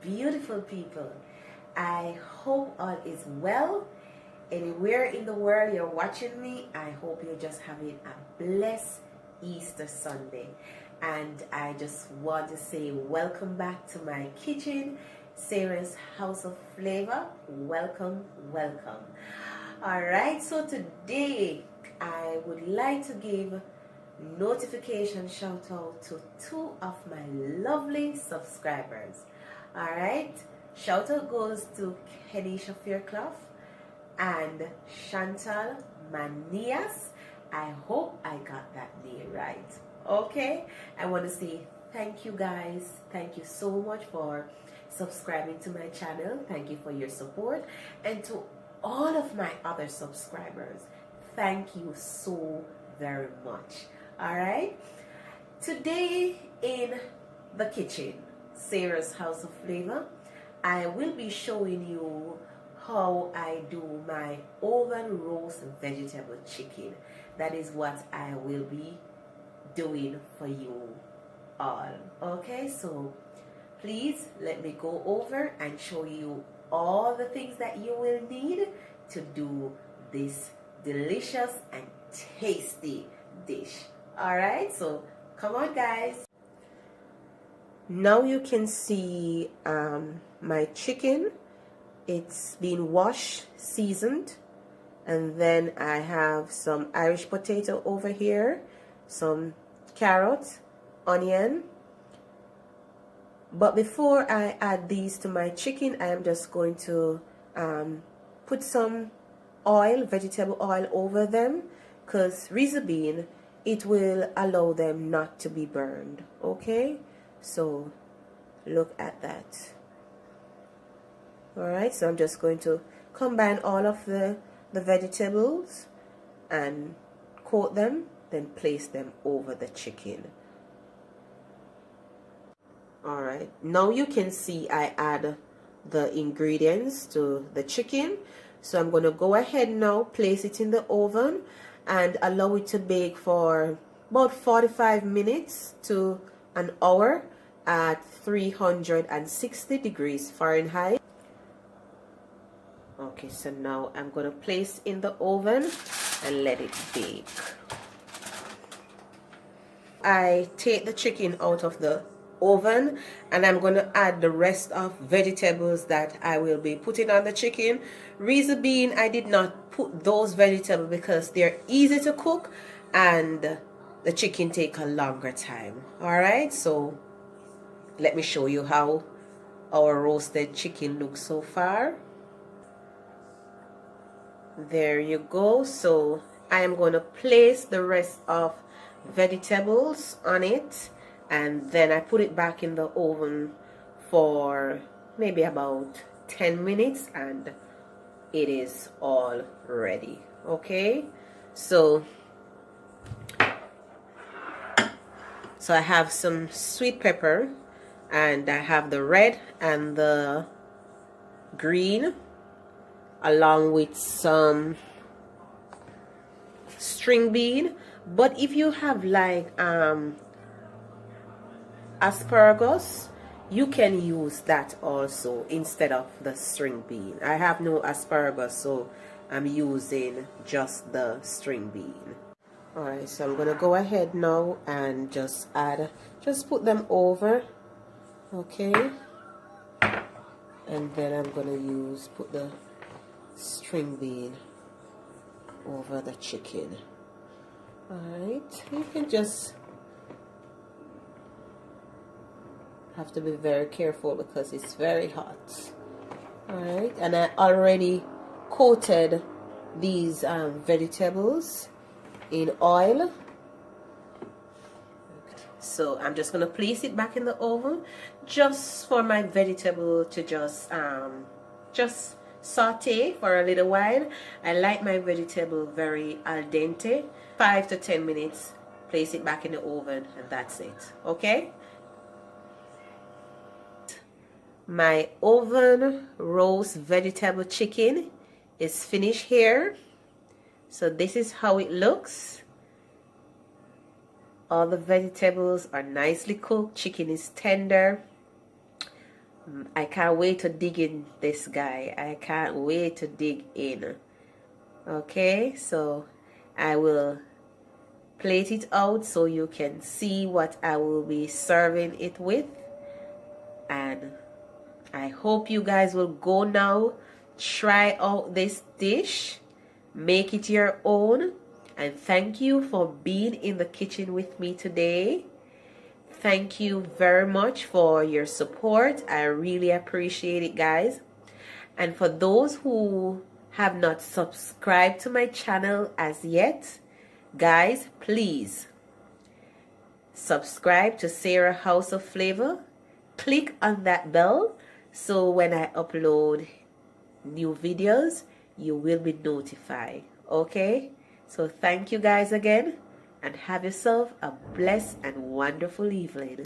beautiful people. I hope all is well. Anywhere in the world you're watching me, I hope you're just having a blessed Easter Sunday. And I just want to say welcome back to my kitchen, Sarah's House of Flavor. Welcome, welcome. Alright, so today I would like to give notification shout out to two of my lovely subscribers. Alright, shout out goes to Kenisha Fairclough and Chantal Manias. I hope I got that name right. Okay, I want to say thank you guys. Thank you so much for subscribing to my channel. Thank you for your support. And to all of my other subscribers, thank you so very much. Alright, today in the kitchen, Sarah's House of Flavor, I will be showing you how I do my oven roast vegetable chicken. That is what I will be doing for you all. Okay, so please let me go over and show you all the things that you will need to do this delicious and tasty dish. Alright, so come on guys. Now you can see my chicken. It's been washed, seasoned, and then I have some Irish potato over here, some carrot, onion. But before I add these to my chicken, I am just going to put some oil, vegetable oil over them, because reason being, it will allow them not to be burned. Okay, so look at that. Alright, so I'm just going to combine all of the vegetables and coat them, then place them over the chicken. Alright, now you can see I add the ingredients to the chicken. So I'm going to go ahead now, place it in the oven and allow it to bake for about 45 minutes to an hour at 360 degrees Fahrenheit. Okay, so now I'm going to place in the oven and let it bake. I take the chicken out of the oven and I'm going to add the rest of vegetables that I will be putting on the chicken. Reason being, I did not put those vegetables because they're easy to cook and the chicken take a longer time. Alright, so let me show you how our roasted chicken looks so far. There you go. So I am going to place the rest of vegetables on it and then I put it back in the oven for maybe about 10 minutes and it is all ready. Okay, so I have some sweet pepper and I have the red and the green along with some string bean. But if you have like asparagus, you can use that also instead of the string bean. I have no asparagus, so I'm using just the string bean. Alright, so I'm gonna go ahead now and just put them over. Okay, and then I'm gonna put the string bean over the chicken. Alright, you can just have to be very careful because it's very hot. Alright, and I already coated these vegetables in oil. So I'm just going to place it back in the oven just for my vegetable to just saute for a little while. I like my vegetable very al dente. 5 to 10 minutes, place it back in the oven and that's it. Okay, my oven roast vegetable chicken is finished here. So this is how it looks. All the vegetables are nicely cooked. Chicken is tender. I can't wait to dig in this guy. I can't wait to dig in. Okay, so I will plate it out so you can see what I will be serving it with. And I hope you guys will go now, try out this dish, make it your own, and thank you for being in the kitchen with me today. Thank you very much for your support. I really appreciate it, guys. And for those who have not subscribed to my channel as yet, guys, please subscribe to Sarah House of Flavor. Click on that bell so when I upload new videos, you will be notified. Okay? So thank you guys again, and have yourself a blessed and wonderful evening.